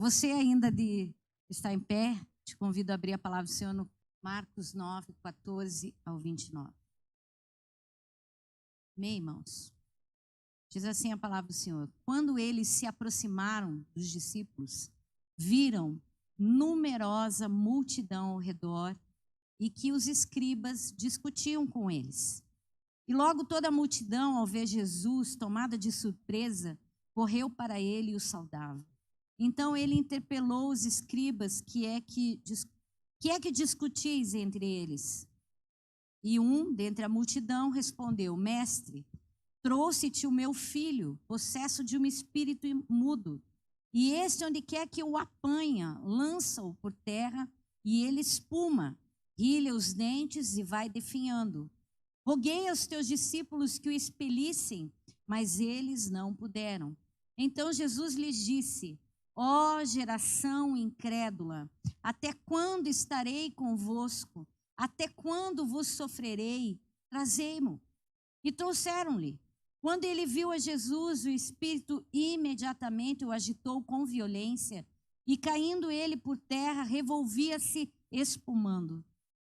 Você ainda está em pé, te convido a abrir a palavra do Senhor no Marcos 9, 14 ao 29. Amém, irmãos? Diz assim a palavra do Senhor. Quando eles se aproximaram dos discípulos, viram numerosa multidão ao redor e que os escribas discutiam com eles. E logo toda a multidão, ao ver Jesus, tomada de surpresa, correu para ele e o saudava. Então ele interpelou os escribas, que é que discutis entre eles? E um, dentre a multidão, respondeu: Mestre, trouxe-te o meu filho, possesso de um espírito imundo. E este, onde quer que o apanha, lança-o por terra, e ele espuma, rilha os dentes e vai definhando. Roguei aos teus discípulos que o expelissem, mas eles não puderam. Então Jesus lhes disse: Ó geração incrédula, até quando estarei convosco? Até quando vos sofrerei? Trazei-mo. E trouxeram-lhe. Quando ele viu a Jesus, o espírito imediatamente o agitou com violência, e caindo ele por terra, revolvia-se espumando.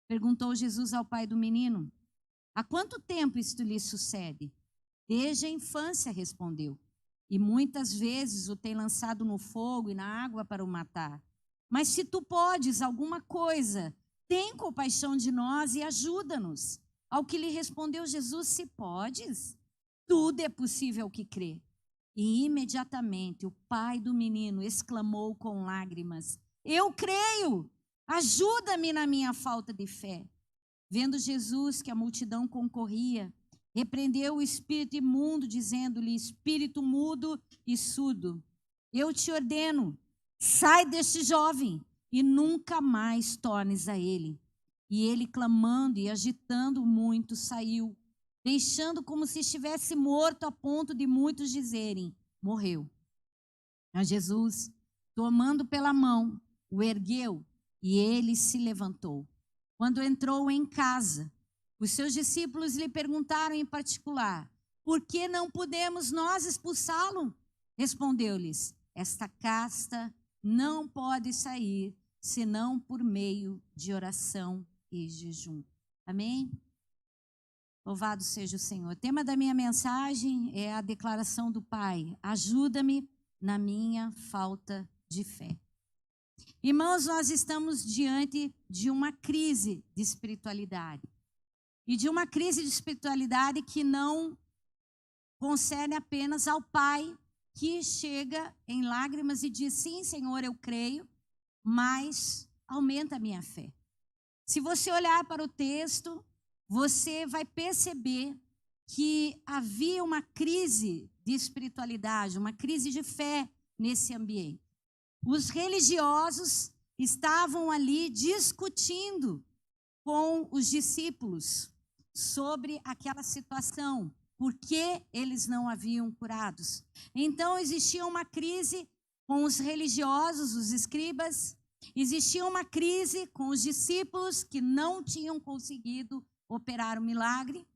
Perguntou Jesus ao pai do menino: Há quanto tempo isto lhe sucede? Desde a infância, respondeu. E muitas vezes o tem lançado no fogo e na água para o matar. Mas se tu podes alguma coisa, tem compaixão de nós e ajuda-nos. Ao que lhe respondeu Jesus: Se podes, tudo é possível que crê. E imediatamente o pai do menino exclamou com lágrimas: Eu creio, ajuda-me na minha falta de fé. Vendo Jesus que a multidão concorria, repreendeu o espírito imundo, dizendo-lhe: Espírito mudo e surdo, eu te ordeno, sai deste jovem e nunca mais tornes a ele. E ele, clamando e agitando muito, saiu, deixando como se estivesse morto, a ponto de muitos dizerem: morreu. Mas Jesus, tomando pela mão, o ergueu e ele se levantou. Quando entrou em casa, os seus discípulos lhe perguntaram em particular: Por que não podemos nós expulsá-lo? Respondeu-lhes: Esta casta não pode sair senão por meio de oração e jejum. Amém? Louvado seja o Senhor. O tema da minha mensagem é a declaração do Pai: ajuda-me na minha falta de fé. Irmãos, nós estamos diante de uma crise de espiritualidade. E de uma crise de espiritualidade que não concerne apenas ao pai que chega em lágrimas e diz: sim, Senhor, eu creio, mas aumenta a minha fé. Se você olhar para o texto, você vai perceber que havia uma crise de espiritualidade, uma crise de fé nesse ambiente. Os religiosos estavam ali discutindo com os discípulos sobre aquela situação, porque eles não haviam curados. Então existia uma crise com os religiosos, os escribas, existia uma crise com os discípulos que não tinham conseguido operar o milagre,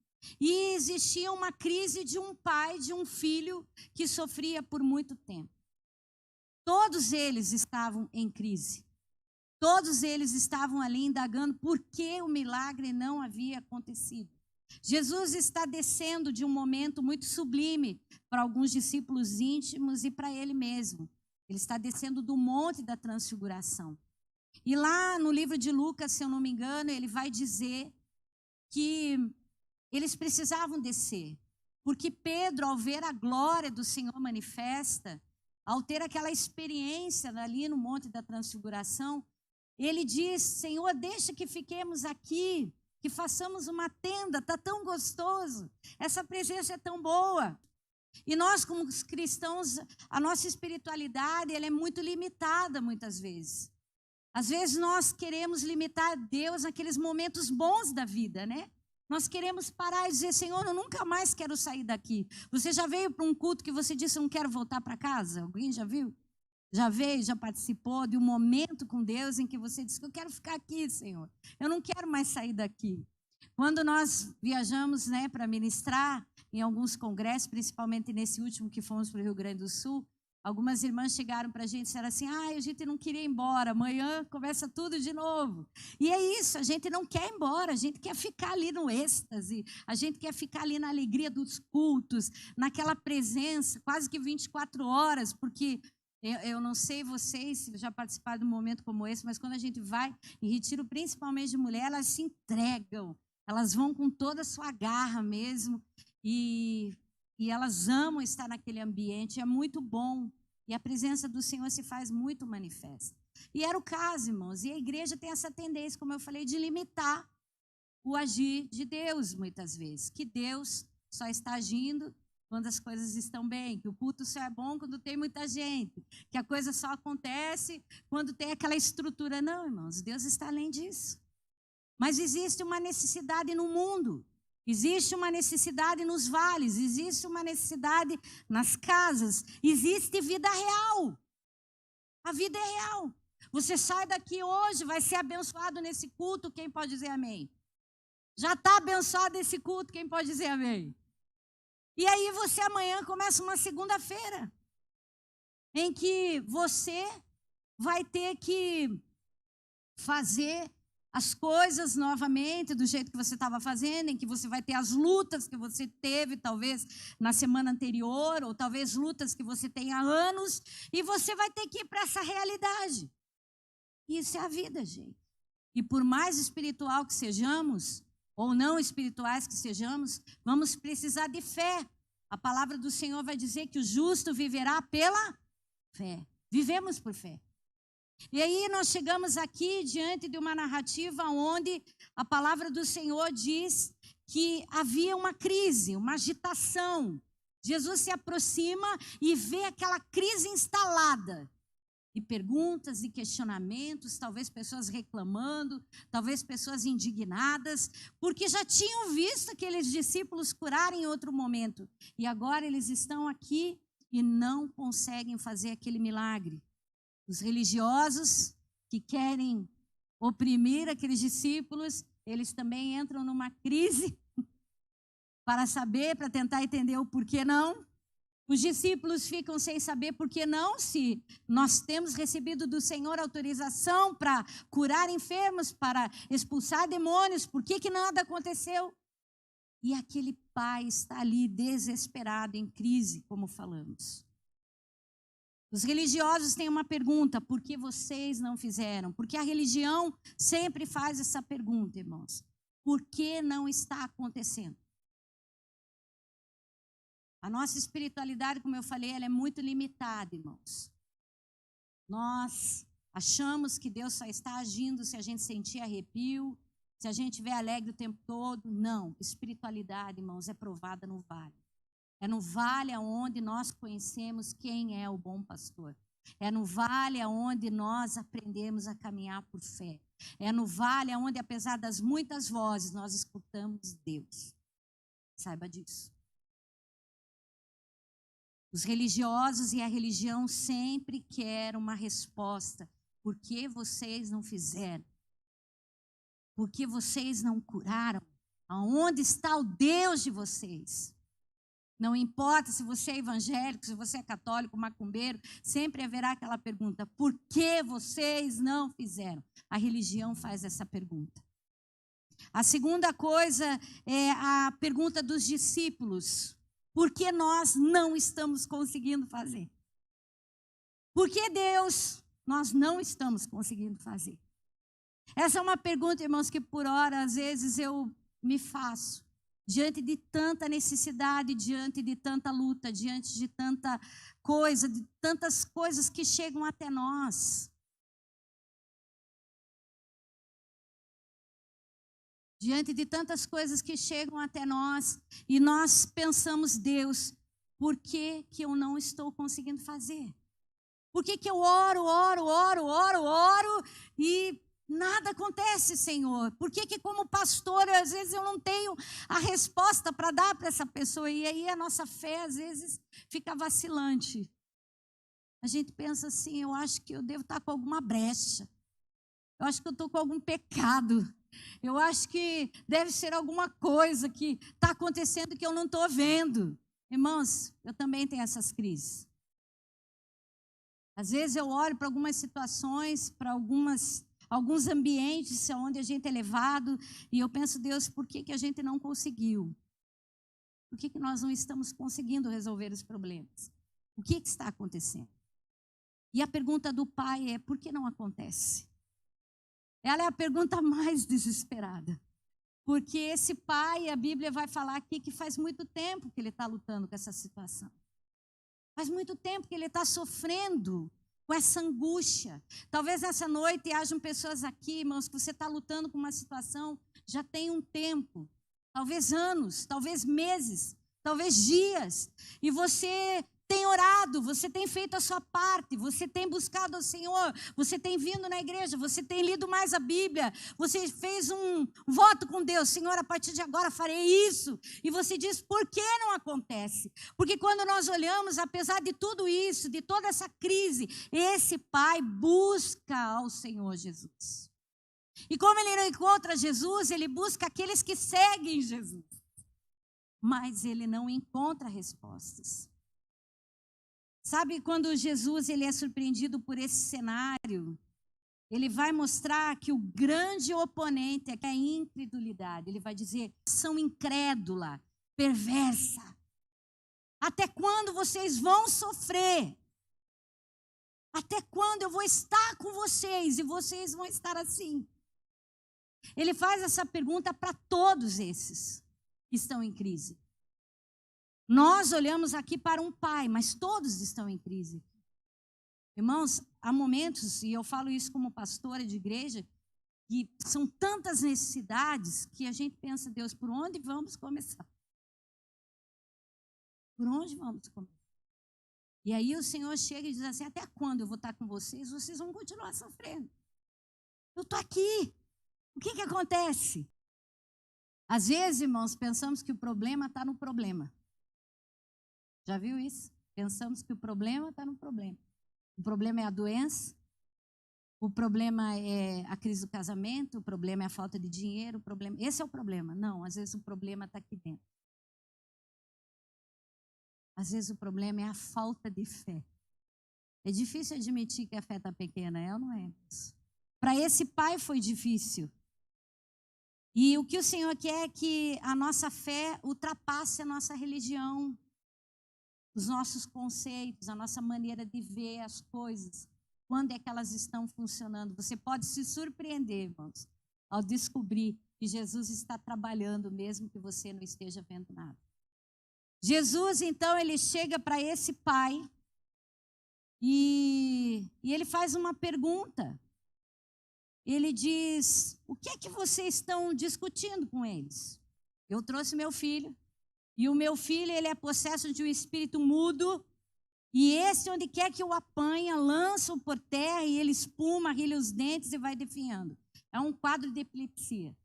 e existia uma crise de um pai, de um filho que sofria por muito tempo. Todos eles estavam em crise. Todos eles estavam ali indagando por que o milagre não havia acontecido. Jesus está descendo de um momento muito sublime para alguns discípulos íntimos e para ele mesmo. Ele está descendo do Monte da Transfiguração. E lá no livro de Lucas, se eu não me engano, ele vai dizer que eles precisavam descer. Porque Pedro, ao ver a glória do Senhor manifesta, ao ter aquela experiência ali no Monte da Transfiguração, ele diz: Senhor, deixa que fiquemos aqui, que façamos uma tenda, está tão gostoso, essa presença é tão boa. E nós, como cristãos, a nossa espiritualidade ela é muito limitada muitas vezes. Às vezes nós queremos limitar Deus naqueles momentos bons da vida, né? Nós queremos parar e dizer: Senhor, eu nunca mais quero sair daqui. Você já veio para um culto que você disse: eu não quero voltar para casa? Alguém já viu? Já veio, já participou de um momento com Deus em que você disse: eu quero ficar aqui, Senhor. Eu não quero mais sair daqui. Quando nós viajamos, né, para ministrar em alguns congressos, principalmente nesse último que fomos para o Rio Grande do Sul, Algumas irmãs chegaram para a gente e disseram assim, a gente não queria ir embora, amanhã começa tudo de novo. E é isso, a gente não quer ir embora, a gente quer ficar ali no êxtase, a gente quer ficar ali na alegria dos cultos, naquela presença, quase que 24 horas, porque eu não sei vocês se já participaram de um momento como esse, mas quando a gente vai em retiro, principalmente de mulher, elas se entregam, elas vão com toda a sua garra mesmo, e elas amam estar naquele ambiente, é muito bom. E a presença do Senhor se faz muito manifesta. E era o caso, irmãos. E a igreja tem essa tendência, como eu falei, de limitar o agir de Deus, muitas vezes. Que Deus só está agindo quando as coisas estão bem. Que o culto só é bom quando tem muita gente. Que a coisa só acontece quando tem aquela estrutura. Não, irmãos, Deus está além disso. Mas existe uma necessidade no mundo. Existe uma necessidade nos vales, existe uma necessidade nas casas, existe vida real. A vida é real. Você sai daqui hoje, vai ser abençoado nesse culto, quem pode dizer amém? Já está abençoado nesse culto, quem pode dizer amém? E aí você amanhã começa uma segunda-feira, em que você vai ter que fazer as coisas novamente, do jeito que você estava fazendo, em que você vai ter as lutas que você teve, talvez, na semana anterior, ou talvez lutas que você tem há anos, e você vai ter que ir para essa realidade. Isso é a vida, gente. E por mais espiritual que sejamos, ou não espirituais que sejamos, vamos precisar de fé. A palavra do Senhor vai dizer que o justo viverá pela fé. Vivemos por fé. E aí nós chegamos aqui diante de uma narrativa onde a palavra do Senhor diz que havia uma crise, uma agitação. Jesus se aproxima e vê aquela crise instalada. E perguntas e questionamentos, talvez pessoas reclamando, talvez pessoas indignadas, porque já tinham visto aqueles discípulos curarem em outro momento. E agora eles estão aqui e não conseguem fazer aquele milagre. Os religiosos que querem oprimir aqueles discípulos, eles também entram numa crise para saber, para tentar entender o porquê não. Os discípulos ficam sem saber por que não, se nós temos recebido do Senhor autorização para curar enfermos, para expulsar demônios, por que nada aconteceu? E aquele pai está ali desesperado, em crise, como falamos. Os religiosos têm uma pergunta: por que vocês não fizeram? Porque a religião sempre faz essa pergunta, irmãos. Por que não está acontecendo? A nossa espiritualidade, como eu falei, ela é muito limitada, irmãos. Nós achamos que Deus só está agindo se a gente sentir arrepio, se a gente estiver alegre o tempo todo. Não, espiritualidade, irmãos, é provada no vale. É no vale onde nós conhecemos quem é o bom pastor. É no vale onde nós aprendemos a caminhar por fé. É no vale onde, apesar das muitas vozes, nós escutamos Deus. Saiba disso. Os religiosos e a religião sempre querem uma resposta. Por que vocês não fizeram? Por que vocês não curaram? Aonde está o Deus de vocês? Não importa se você é evangélico, se você é católico, macumbeiro, sempre haverá aquela pergunta: por que vocês não fizeram? A religião faz essa pergunta. A segunda coisa é a pergunta dos discípulos: por que nós não estamos conseguindo fazer? Por que Deus nós não estamos conseguindo fazer? Essa é uma pergunta, irmãos, que por hora, às vezes, eu me faço. Diante de tanta necessidade, diante de tanta luta, diante de tanta coisa, de tantas coisas que chegam até nós. Diante de tantas coisas que chegam até nós, e nós pensamos: Deus, por que eu não estou conseguindo fazer? Por que eu oro e nada acontece, Senhor? Por que como pastor, às vezes eu não tenho a resposta para dar para essa pessoa? E aí a nossa fé, às vezes, fica vacilante. A gente pensa assim: eu acho que eu devo estar com alguma brecha. Eu acho que eu estou com algum pecado. Eu acho que deve ser alguma coisa que está acontecendo que eu não estou vendo. Irmãos, eu também tenho essas crises. Às vezes eu olho para algumas situações, para alguns ambientes onde a gente é levado, e eu penso, Deus, por que a gente não conseguiu? Por que nós não estamos conseguindo resolver os problemas? O que está acontecendo? E a pergunta do pai é, por que não acontece? Ela é a pergunta mais desesperada. Porque esse pai, a Bíblia vai falar aqui que faz muito tempo que ele está lutando com essa situação. Faz muito tempo que ele está sofrendo com essa angústia. Talvez nessa noite hajam pessoas aqui, irmãos, que você está lutando com uma situação já tem um tempo. Talvez anos, talvez meses, talvez dias. E você tem orado, você tem feito a sua parte, você tem buscado ao Senhor, você tem vindo na igreja, você tem lido mais a Bíblia, você fez um voto com Deus, Senhor, a partir de agora farei isso. E você diz, por que não acontece? Porque quando nós olhamos, apesar de tudo isso, de toda essa crise, esse pai busca ao Senhor Jesus. E como ele não encontra Jesus, ele busca aqueles que seguem Jesus. Mas ele não encontra respostas. Sabe, quando Jesus ele é surpreendido por esse cenário, ele vai mostrar que o grande oponente é a incredulidade. Ele vai dizer, são incrédula, perversa. Até quando vocês vão sofrer? Até quando eu vou estar com vocês e vocês vão estar assim? Ele faz essa pergunta para todos esses que estão em crise. Nós olhamos aqui para um pai, mas todos estão em crise. Irmãos, há momentos, e eu falo isso como pastora de igreja, que são tantas necessidades que a gente pensa, Deus, por onde vamos começar? Por onde vamos começar? E aí o Senhor chega e diz assim, até quando eu vou estar com vocês? Vocês vão continuar sofrendo. Eu estou aqui. O que acontece? Às vezes, irmãos, pensamos que o problema está no problema. Já viu isso? Pensamos que o problema está no problema. O problema é a doença, o problema é a crise do casamento, o problema é a falta de dinheiro, esse é o problema. Não, às vezes o problema está aqui dentro. Às vezes o problema é a falta de fé. É difícil admitir que a fé está pequena, é ou não é? Para esse pai foi difícil. E o que o Senhor quer é que a nossa fé ultrapasse a nossa religião, os nossos conceitos, a nossa maneira de ver as coisas, quando é que elas estão funcionando. Você pode se surpreender, irmãos, ao descobrir que Jesus está trabalhando, mesmo que você não esteja vendo nada. Jesus, então, ele chega para esse pai e ele faz uma pergunta. Ele diz, o que é que vocês estão discutindo com eles? Eu trouxe meu filho. E o meu filho, ele é possesso de um espírito mudo, e esse, onde quer que o apanha, lança-o por terra, e ele espuma, rilha os dentes e vai definhando. É um quadro de epilepsia.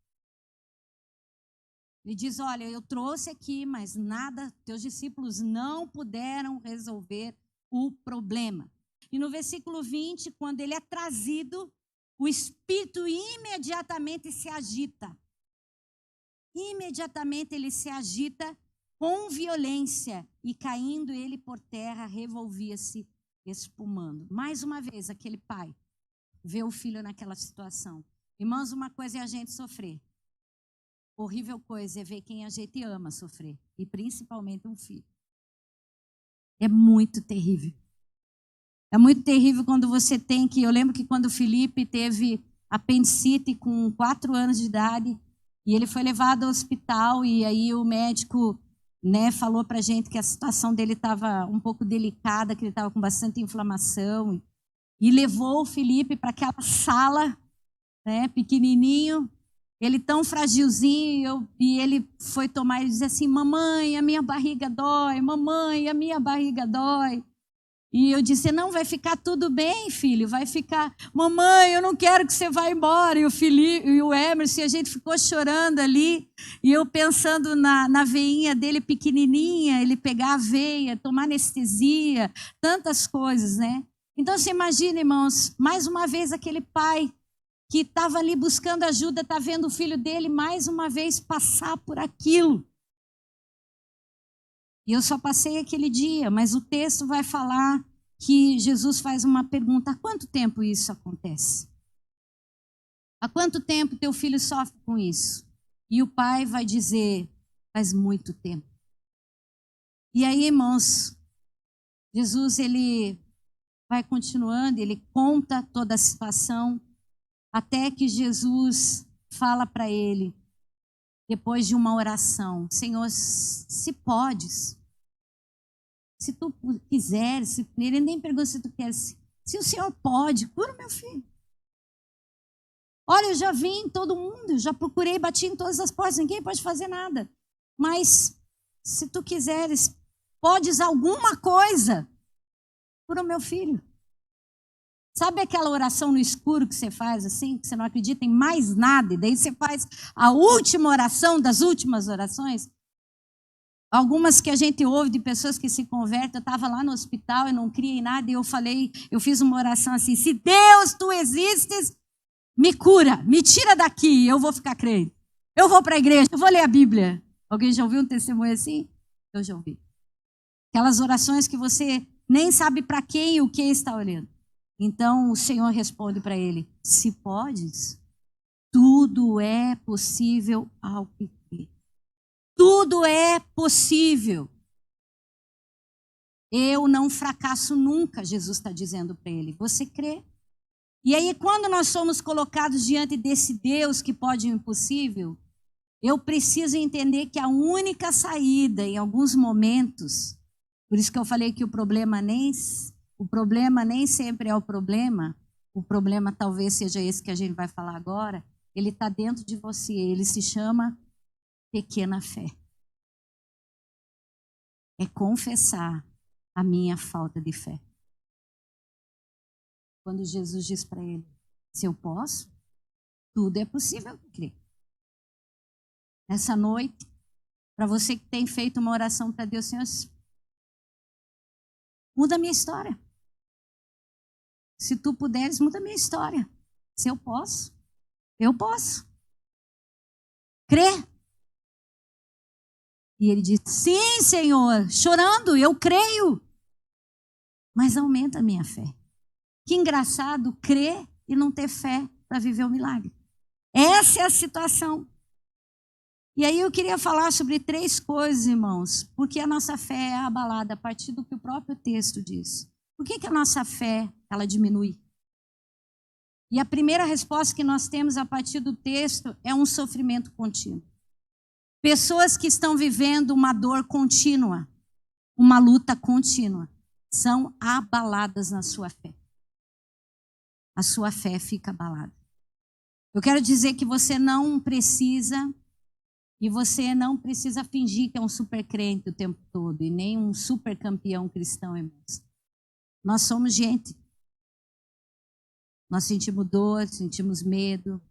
Ele diz, olha, eu trouxe aqui, mas nada, teus discípulos não puderam resolver o problema. E no versículo 20, quando ele é trazido, o espírito imediatamente se agita. Imediatamente ele se agita, com violência, e caindo ele por terra, revolvia-se, espumando. Mais uma vez, aquele pai vê o filho naquela situação. Irmãos, uma coisa é a gente sofrer. Horrível coisa é ver quem a gente ama sofrer, e principalmente um filho. É muito terrível. É muito terrível quando você tem que... Eu lembro que quando o Felipe teve apendicite com 4 anos de idade, e ele foi levado ao hospital, e aí o médico... falou para a gente que a situação dele estava um pouco delicada, que ele estava com bastante inflamação, e levou o Felipe para aquela sala, pequenininho, ele tão fragilzinho, e ele foi tomar e disse assim, mamãe, a minha barriga dói, mamãe, a minha barriga dói. E eu disse, não, vai ficar tudo bem, filho, vai ficar... Mamãe, eu não quero que você vá embora. E o Felipe, e o Emerson, a gente ficou chorando ali. E eu pensando na veinha dele pequenininha, ele pegar a veia, tomar anestesia, tantas coisas, né? Então, você imagina, irmãos, mais uma vez aquele pai que estava ali buscando ajuda, está vendo o filho dele mais uma vez passar por aquilo. E eu só passei aquele dia, mas o texto vai falar que Jesus faz uma pergunta: há quanto tempo isso acontece? Há quanto tempo teu filho sofre com isso? E o pai vai dizer: faz muito tempo. E aí, irmãos, Jesus, ele vai continuando, ele conta toda a situação, até que Jesus fala para ele, depois de uma oração: Senhor, se podes, se tu quiseres, ele nem pergunta se tu queres, se o Senhor pode, cura o meu filho. Olha, eu já vim em todo mundo, já procurei, bati em todas as portas, ninguém pode fazer nada. Mas, se tu quiseres, podes alguma coisa, cura o meu filho. Sabe aquela oração no escuro que você faz assim, que você não acredita em mais nada, e daí você faz a última oração das últimas orações? Algumas que a gente ouve de pessoas que se convertem. Eu estava lá no hospital, eu não criei nada, e eu fiz uma oração assim: se Deus, tu existes, me cura, me tira daqui, eu vou ficar crendo. Eu vou para a igreja, eu vou ler a Bíblia. Alguém já ouviu um testemunho assim? Eu já ouvi. Aquelas orações que você nem sabe para quem e o que está olhando. Então o Senhor responde para ele: se podes, tudo é possível ao que crê. Tudo é possível. Eu não fracasso nunca, Jesus está dizendo para ele. Você crê? E aí, quando nós somos colocados diante desse Deus que pode o impossível, eu preciso entender que a única saída, em alguns momentos, por isso que eu falei que o problema nem sempre é o problema talvez seja esse que a gente vai falar agora, ele está dentro de você, ele se chama pequena fé. É confessar a minha falta de fé. Quando Jesus diz para ele: se eu posso, tudo é possível crer. Nessa noite, para você que tem feito uma oração para Deus: Senhor, muda a minha história. Se tu puderes, muda a minha história. Se eu posso, eu posso. Crê. E ele diz: sim, Senhor, chorando, eu creio. Mas aumenta a minha fé. Que engraçado crer e não ter fé para viver o milagre. Essa é a situação. E aí eu queria falar sobre 3 coisas, irmãos, porque a nossa fé é abalada a partir do que o próprio texto diz. Por que a nossa fé ela diminui? E a primeira resposta que nós temos a partir do texto é um sofrimento contínuo. Pessoas que estão vivendo uma dor contínua, uma luta contínua, são abaladas na sua fé. A sua fé fica abalada. Eu quero dizer que você não precisa, e você não precisa fingir que é um super crente o tempo todo, e nem um super campeão cristão, irmãos. Nós somos gente. Nós sentimos dor, sentimos medo,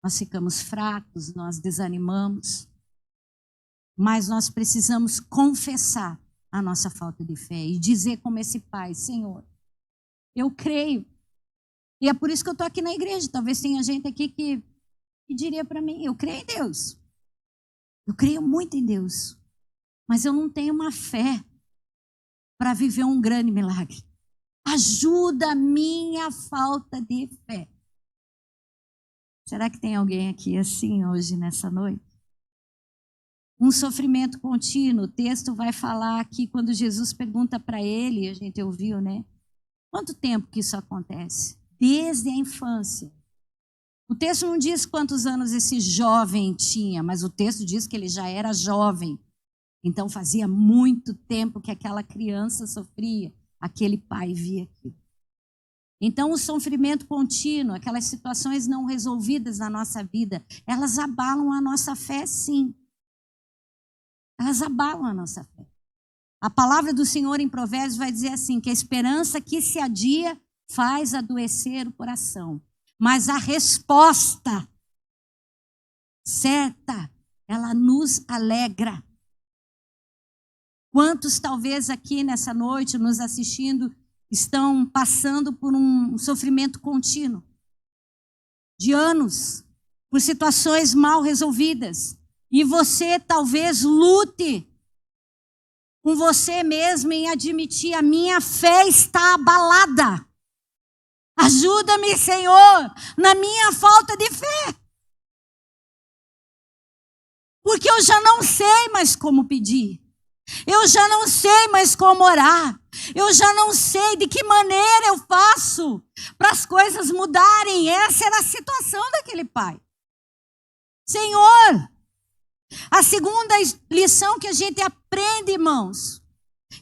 nós ficamos fracos, nós desanimamos. Mas nós precisamos confessar a nossa falta de fé e dizer como esse pai: Senhor, eu creio. E é por isso que eu estou aqui na igreja. Talvez tenha gente aqui que diria para mim: eu creio em Deus. Eu creio muito em Deus. Mas eu não tenho uma fé para viver um grande milagre. Ajuda a minha falta de fé. Será que tem alguém aqui assim hoje, nessa noite? Um sofrimento contínuo. O texto vai falar aqui, quando Jesus pergunta para ele, a gente ouviu, né? Quanto tempo que isso acontece? Desde a infância. O texto não diz quantos anos esse jovem tinha, mas o texto diz que ele já era jovem. Então fazia muito tempo que aquela criança sofria, aquele pai via aquilo. Então o sofrimento contínuo, aquelas situações não resolvidas na nossa vida, elas abalam a nossa fé, sim. Elas abalam a nossa fé. A palavra do Senhor em Provérbios vai dizer assim, que a esperança que se adia faz adoecer o coração. Mas a resposta certa, ela nos alegra. Quantos talvez aqui nessa noite, nos assistindo, estão passando por um sofrimento contínuo, de anos, por situações mal resolvidas. E você talvez lute com você mesmo em admitir: a minha fé está abalada. Ajuda-me, Senhor, na minha falta de fé. Porque eu já não sei mais como pedir. Eu já não sei mais como orar. Eu já não sei de que maneira eu faço para as coisas mudarem. Essa era a situação daquele pai. Senhor, a segunda lição que a gente aprende, irmãos,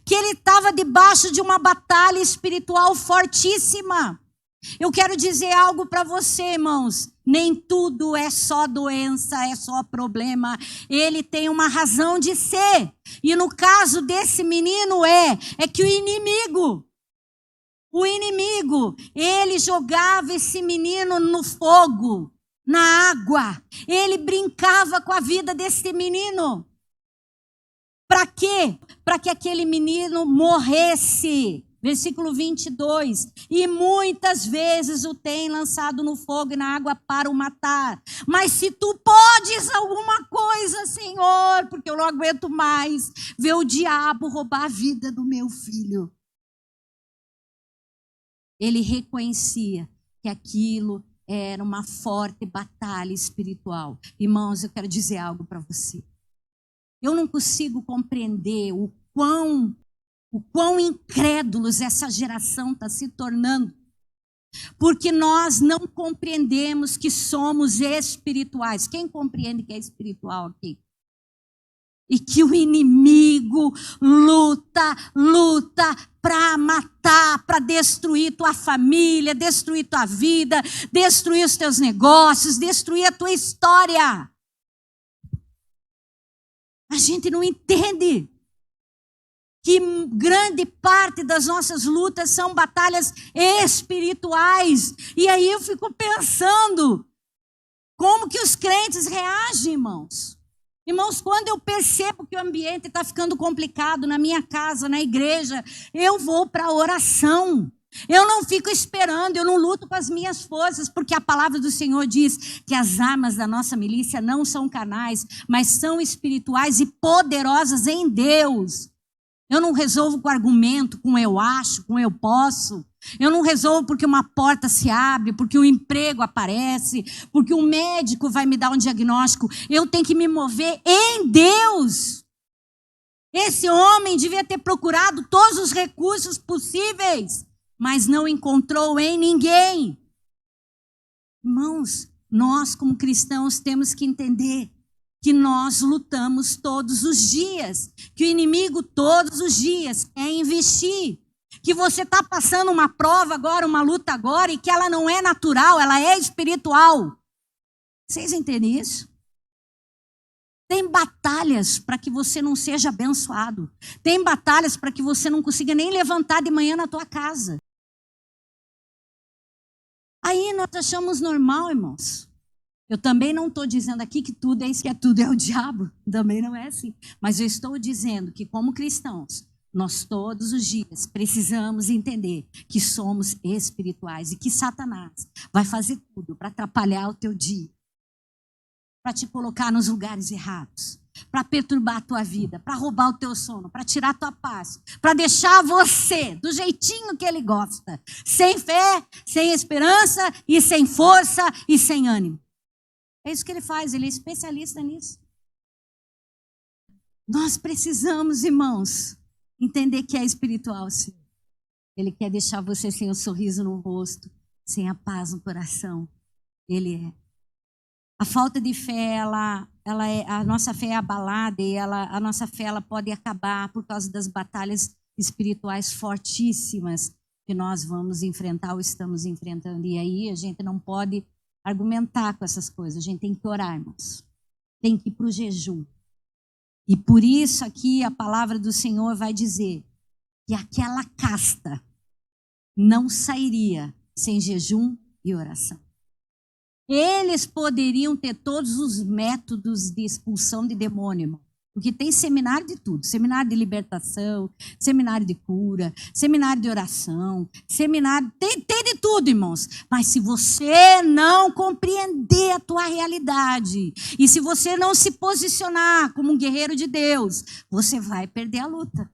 que ele estava debaixo de uma batalha espiritual fortíssima. Eu quero dizer algo para você, irmãos. Nem tudo é só doença, é só problema. Ele tem uma razão de ser. E no caso desse menino é que o inimigo, ele jogava esse menino no fogo, na água. Ele brincava com a vida desse menino. Para quê? Para que aquele menino morresse. Versículo 22, e muitas vezes o tem lançado no fogo e na água para o matar. Mas se tu podes alguma coisa, Senhor, porque eu não aguento mais ver o diabo roubar a vida do meu filho. Ele reconhecia que aquilo era uma forte batalha espiritual. Irmãos, eu quero dizer algo para você. Eu não consigo compreender o quão incrédulos essa geração está se tornando. Porque nós não compreendemos que somos espirituais. Quem compreende que é espiritual aqui? E que o inimigo luta para matar, para destruir tua família, destruir tua vida, destruir os teus negócios, destruir a tua história. A gente não entende que grande parte das nossas lutas são batalhas espirituais. E aí eu fico pensando, como que os crentes reagem, irmãos? Irmãos, quando eu percebo que o ambiente está ficando complicado na minha casa, na igreja, eu vou para a oração. Eu não fico esperando, eu não luto com as minhas forças, porque a palavra do Senhor diz que as armas da nossa milícia não são carnais, mas são espirituais e poderosas em Deus. Eu não resolvo com argumento, com eu acho, com eu posso. Eu não resolvo porque uma porta se abre, porque um emprego aparece, porque um médico vai me dar um diagnóstico. Eu tenho que me mover em Deus. Esse homem devia ter procurado todos os recursos possíveis, mas não encontrou em ninguém. Irmãos, nós como cristãos temos que entender que nós lutamos todos os dias, que o inimigo todos os dias quer investir, que você está passando uma prova agora, uma luta agora, e que ela não é natural, ela é espiritual. Vocês entendem isso? Tem batalhas para que você não seja abençoado. Tem batalhas para que você não consiga nem levantar de manhã na tua casa. Aí nós achamos normal, irmãos. Eu também não estou dizendo aqui que tudo é isso, que tudo é o diabo. Também não é assim. Mas eu estou dizendo que como cristãos, nós todos os dias precisamos entender que somos espirituais e que Satanás vai fazer tudo para atrapalhar o teu dia, para te colocar nos lugares errados, para perturbar a tua vida, para roubar o teu sono, para tirar a tua paz, para deixar você do jeitinho que ele gosta, sem fé, sem esperança e sem força e sem ânimo. É isso que ele faz, ele é especialista nisso. Nós precisamos, irmãos, entender que é espiritual, sim. Ele quer deixar você sem o sorriso no rosto, sem a paz no coração. Ele é. A falta de fé, a nossa fé é abalada e a nossa fé ela pode acabar por causa das batalhas espirituais fortíssimas que nós vamos enfrentar ou estamos enfrentando. E aí a gente não pode argumentar com essas coisas, a gente tem que orar, irmãos. Tem que ir para o jejum. E por isso aqui a palavra do Senhor vai dizer que aquela casta não sairia sem jejum e oração. Eles poderiam ter todos os métodos de expulsão de demônio, irmão. Porque tem seminário de tudo, seminário de libertação, seminário de cura, seminário de oração, seminário, tem de tudo, irmãos. Mas se você não compreender a tua realidade, e se você não se posicionar como um guerreiro de Deus, você vai perder a luta.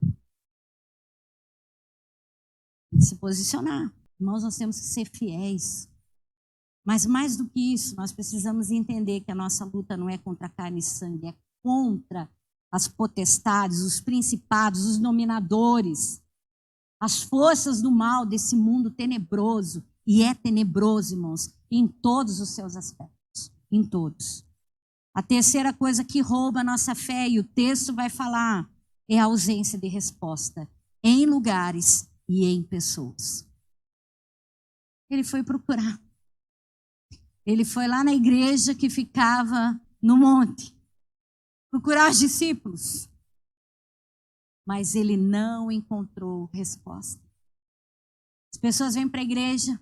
Tem que se posicionar. Irmãos, nós temos que ser fiéis. Mas mais do que isso, nós precisamos entender que a nossa luta não é contra carne e sangue, é contra as potestades, os principados, os dominadores, as forças do mal desse mundo tenebroso. E é tenebroso, irmãos, em todos os seus aspectos, em todos. A terceira coisa que rouba a nossa fé, e o texto vai falar, é a ausência de resposta em lugares e em pessoas. Ele foi procurar. Ele foi lá na igreja que ficava no monte, procurar os discípulos. Mas ele não encontrou resposta. As pessoas vêm para a igreja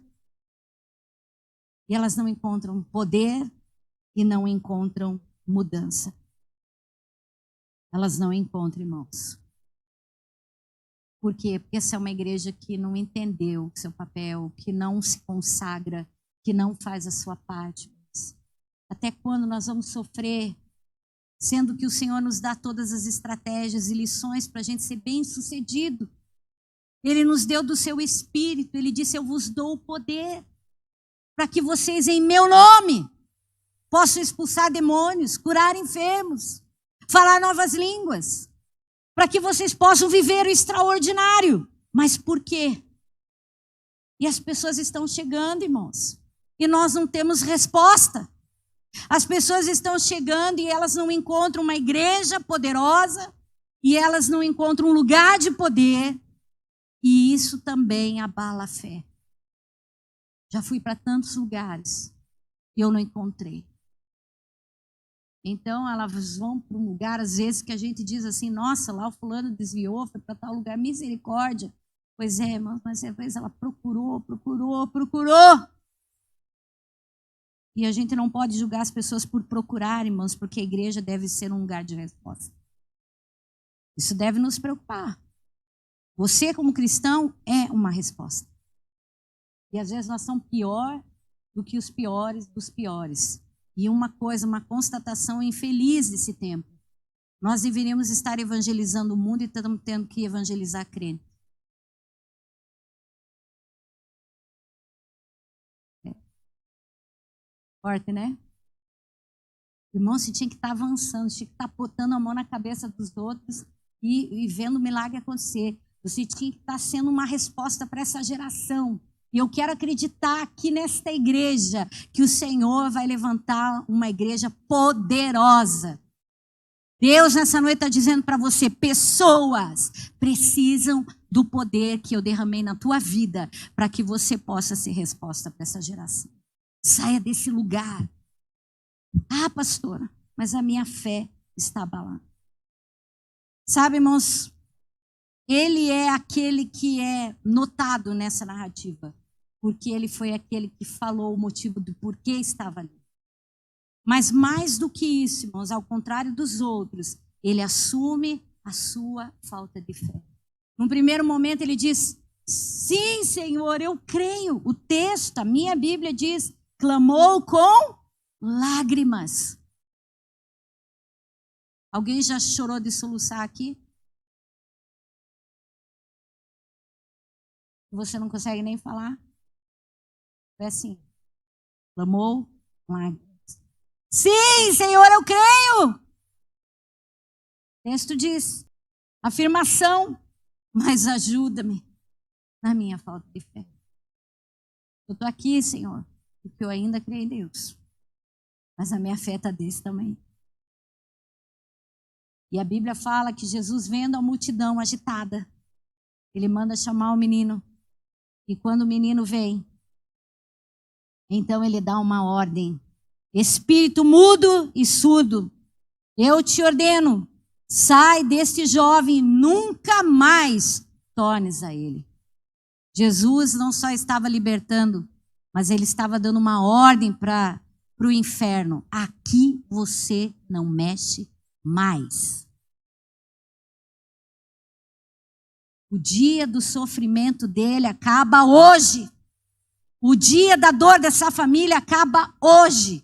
e elas não encontram poder e não encontram mudança. Elas não encontram, irmãos. Por quê? Porque essa é uma igreja que não entendeu o seu papel, que não se consagra, que não faz a sua parte. Até quando nós vamos sofrer, sendo que o Senhor nos dá todas as estratégias e lições para a gente ser bem-sucedido. Ele nos deu do seu Espírito, Ele disse, eu vos dou o poder para que vocês, em meu nome, possam expulsar demônios, curar enfermos, falar novas línguas, para que vocês possam viver o extraordinário. Mas por quê? E as pessoas estão chegando, irmãos, e nós não temos resposta. As pessoas estão chegando e elas não encontram uma igreja poderosa, e elas não encontram um lugar de poder, e isso também abala a fé. Já fui para tantos lugares e eu não encontrei. Então elas vão para um lugar, às vezes, que a gente diz assim, nossa, lá o fulano desviou, foi para tal lugar, misericórdia. Pois é, mas às vezes ela procurou. E a gente não pode julgar as pessoas por procurar, irmãos, porque a igreja deve ser um lugar de resposta. Isso deve nos preocupar. Você, como cristão, é uma resposta. E às vezes nós somos pior do que os piores dos piores. E uma constatação infeliz desse tempo. Nós deveríamos estar evangelizando o mundo e estamos tendo que evangelizar crente. Forte, né? Irmão, você tinha que estar avançando, tinha que estar botando a mão na cabeça dos outros e vendo o milagre acontecer. Você tinha que estar sendo uma resposta para essa geração. E eu quero acreditar aqui nesta igreja que o Senhor vai levantar uma igreja poderosa. Deus nessa noite está dizendo para você, pessoas precisam do poder que eu derramei na tua vida para que você possa ser resposta para essa geração. Saia desse lugar. Ah, pastora, mas a minha fé está abalada. Sabe, irmãos, ele é aquele que é notado nessa narrativa, porque ele foi aquele que falou o motivo do porquê estava ali. Mas mais do que isso, irmãos, ao contrário dos outros, ele assume a sua falta de fé. Num primeiro momento ele diz, sim, Senhor, eu creio. O texto, a minha Bíblia diz, clamou com lágrimas. Alguém já chorou de soluçar aqui? Você não consegue nem falar? É assim. Clamou com lágrimas. Sim, Senhor, eu creio. O texto diz, afirmação, mas ajuda-me na minha falta de fé. Eu estou aqui, Senhor, porque eu ainda creio em Deus. Mas a minha fé está desse tamanho. E a Bíblia fala que Jesus, vendo a multidão agitada, ele manda chamar o menino. E quando o menino vem, então ele dá uma ordem. Espírito mudo e surdo, eu te ordeno, sai deste jovem, nunca mais tornes a ele. Jesus não só estava libertando, mas ele estava dando uma ordem para o inferno. Aqui você não mexe mais. O dia do sofrimento dele acaba hoje. O dia da dor dessa família acaba hoje.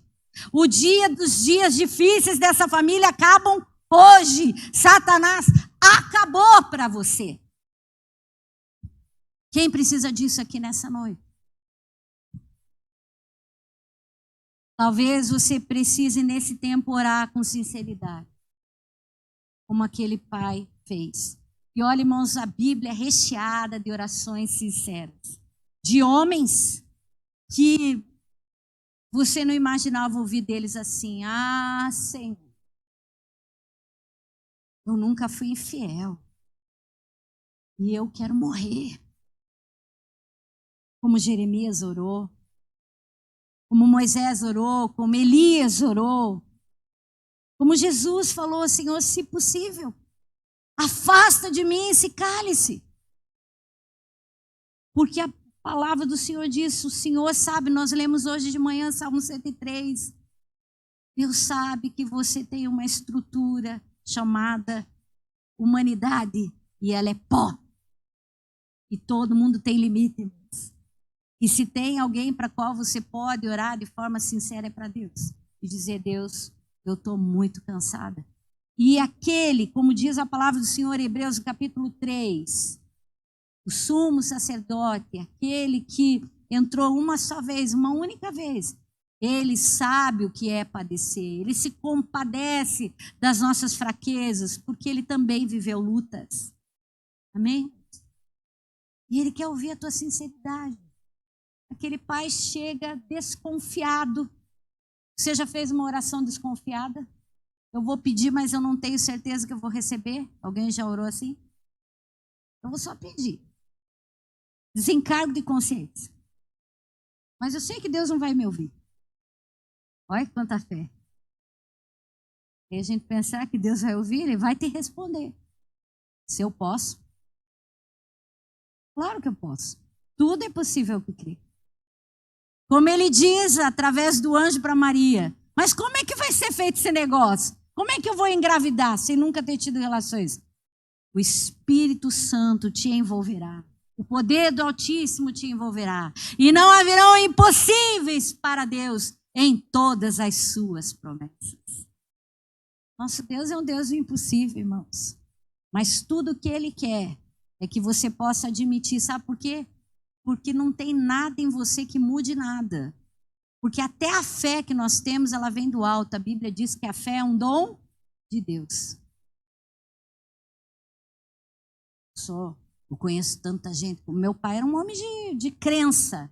O dia dos dias difíceis dessa família acabam hoje. Satanás acabou para você. Quem precisa disso aqui nessa noite? Talvez você precise nesse tempo orar com sinceridade, como aquele pai fez. E olha, irmãos, a Bíblia é recheada de orações sinceras, de homens que você não imaginava ouvir deles assim: ah, Senhor, eu nunca fui infiel e eu quero morrer. Como Jeremias orou, como Moisés orou, como Elias orou, como Jesus falou: Senhor, se possível, afasta de mim esse cálice. Porque a palavra do Senhor diz, o Senhor sabe, nós lemos hoje de manhã Salmo 103. Deus sabe que você tem uma estrutura chamada humanidade e ela é pó. E todo mundo tem limite. E se tem alguém para qual você pode orar de forma sincera é para Deus. E dizer: Deus, eu estou muito cansada. E aquele, como diz a palavra do Senhor em Hebreus capítulo 3, o sumo sacerdote, aquele que entrou uma só vez, uma única vez, ele sabe o que é padecer, ele se compadece das nossas fraquezas, porque ele também viveu lutas. Amém? E ele quer ouvir a tua sinceridade. Aquele pai chega desconfiado. Você já fez uma oração desconfiada? Eu vou pedir, mas eu não tenho certeza que eu vou receber. Alguém já orou assim? Eu vou só pedir. Desencargo de consciência. Mas eu sei que Deus não vai me ouvir. Olha quanta fé. E a gente pensar que Deus vai ouvir, Ele vai te responder. Se eu posso. Claro que eu posso. Tudo é possível que crê. Como ele diz através do anjo para Maria: mas como é que vai ser feito esse negócio? Como é que eu vou engravidar sem nunca ter tido relações? O Espírito Santo te envolverá. O poder do Altíssimo te envolverá. E não haverão impossíveis para Deus em todas as suas promessas. Nosso Deus é um Deus do impossível, irmãos. Mas tudo o que Ele quer é que você possa admitir. Sabe por quê? Porque não tem nada em você que mude nada. Porque até a fé que nós temos, ela vem do alto. A Bíblia diz que a fé é um dom de Deus. Eu conheço tanta gente. O meu pai era um homem de crença.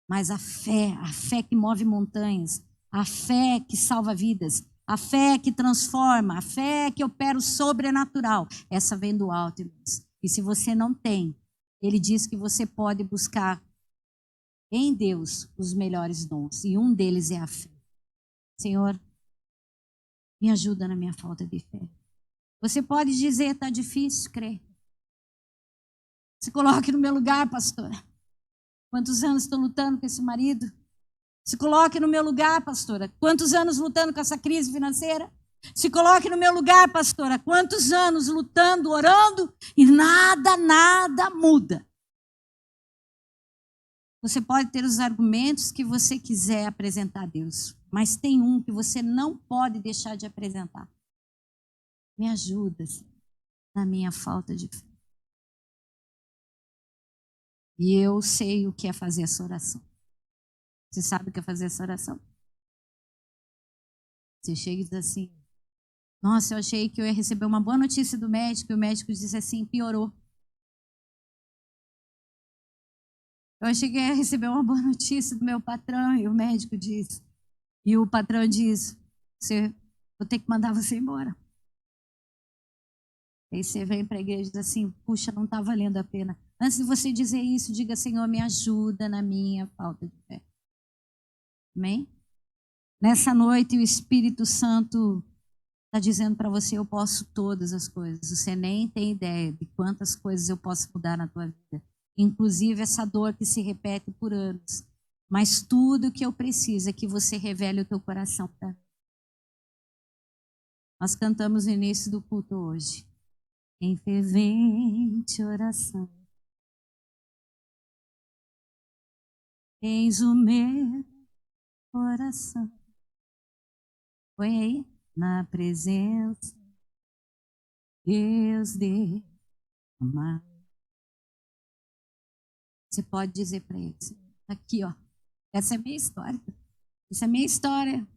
Mas a fé que move montanhas, a fé que salva vidas, a fé que transforma, a fé que opera o sobrenatural, essa vem do alto, irmãos. E se você não tem, Ele diz que você pode buscar em Deus os melhores dons. E um deles é a fé. Senhor, me ajuda na minha falta de fé. Você pode dizer: está difícil crer. Se coloque no meu lugar, pastora. Quantos anos estou lutando com esse marido? Se coloque no meu lugar, pastora. Quantos anos lutando com essa crise financeira? Se coloque no meu lugar, pastora. Quantos anos lutando, orando e nada muda. Você pode ter os argumentos que você quiser apresentar a Deus, mas tem um que você não pode deixar de apresentar. Me ajuda, Senhor, na minha falta de fé. E eu sei o que é fazer essa oração. Você sabe o que é fazer essa oração? Você chega e diz assim: nossa, eu achei que eu ia receber uma boa notícia do médico, e o médico disse assim: piorou. Eu achei que eu ia receber uma boa notícia do meu patrão, e o médico diz, e o patrão diz: vou ter que mandar você embora. Aí você vem para a igreja e diz assim: puxa, não está valendo a pena. Antes de você dizer isso, diga: Senhor, me ajuda na minha falta de fé. Amém? Nessa noite o Espírito Santo está dizendo para você: eu posso todas as coisas. Você nem tem ideia de quantas coisas eu posso mudar na tua vida. Inclusive essa dor que se repete por anos. Mas tudo o que eu preciso é que você revele o teu coração para mim. Nós cantamos no início do culto hoje: em fervente oração. Eis o meu coração. Põe aí. Na presença, Deus derramar. Você pode dizer para ele, aqui, ó. Essa é a minha história. Essa é a minha história.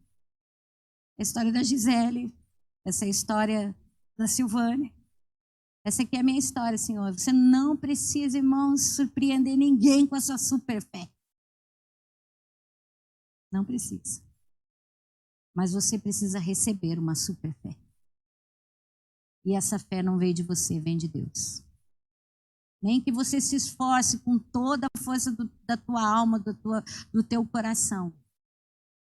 A história da Gisele. Essa é a história da Silvane. Essa aqui é a minha história, Senhor. Você não precisa, irmãos, surpreender ninguém com a sua super fé. Não precisa. Mas você precisa receber uma super fé. E essa fé não veio de você, vem de Deus. Nem que você se esforce com toda a força da tua alma, do teu coração.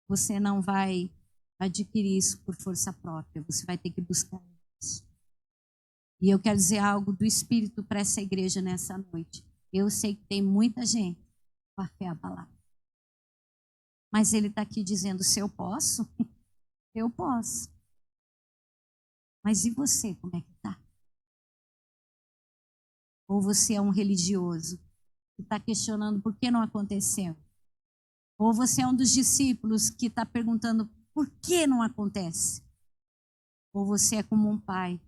Você não vai adquirir isso por força própria. Você vai ter que buscar isso. E eu quero dizer algo do Espírito para essa igreja nessa noite. Eu sei que tem muita gente com a fé abalada. Mas ele está aqui dizendo, se eu posso, eu posso. Mas e você, como é que está? Ou você é um religioso que está questionando por que não aconteceu? Ou você é um dos discípulos que está perguntando por que não acontece? Ou você é como um pai,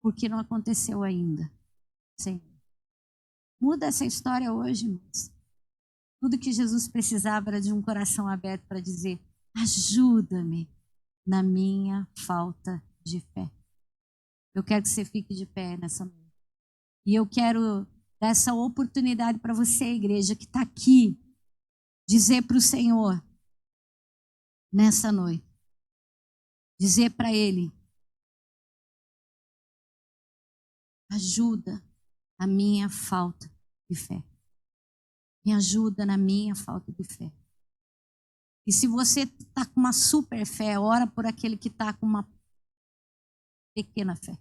por que não aconteceu ainda? Senhor, muda essa história hoje, irmãos. Tudo que Jesus precisava era de um coração aberto para dizer, ajuda-me na minha falta de fé. Eu quero que você fique de pé nessa noite. E eu quero dar essa oportunidade para você, igreja, que está aqui, dizer para o Senhor, nessa noite, dizer para Ele, ajuda a minha falta de fé. Me ajuda na minha falta de fé. E se você está com uma super fé, ora por aquele que está com uma pequena fé.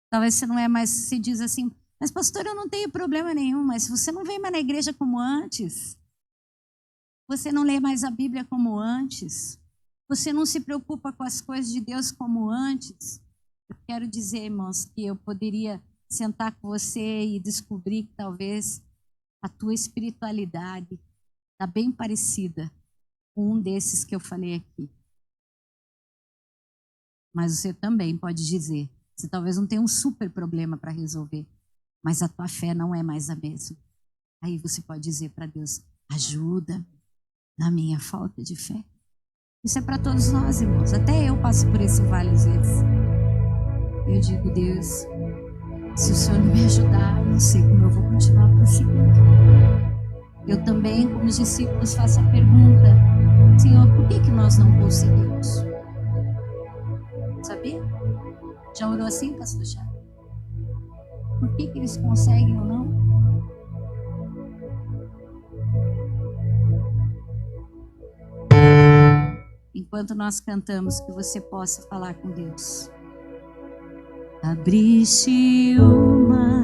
Talvez você não é mais, se diz assim, mas pastor, eu não tenho problema nenhum, mas você não vem mais na igreja como antes. Você não lê mais a Bíblia como antes. Você não se preocupa com as coisas de Deus como antes. Eu quero dizer, irmãos, que eu poderia sentar com você e descobrir que talvez a tua espiritualidade está bem parecida com um desses que eu falei aqui. Mas você também pode dizer, você talvez não tenha um super problema para resolver, mas a tua fé não é mais a mesma. Aí você pode dizer para Deus, ajuda na minha falta de fé. Isso é para todos nós, irmãos. Até eu passo por esse vale às vezes. Eu digo, Deus, se o Senhor não me ajudar, eu não sei como eu vou continuar prosseguindo. Eu também, como os discípulos, faço a pergunta, Senhor, por que nós não conseguimos? Sabia? Já orou assim, pastor Chá? Por que eles conseguem ou não? Enquanto nós cantamos, que você possa falar com Deus. Abriste o mar.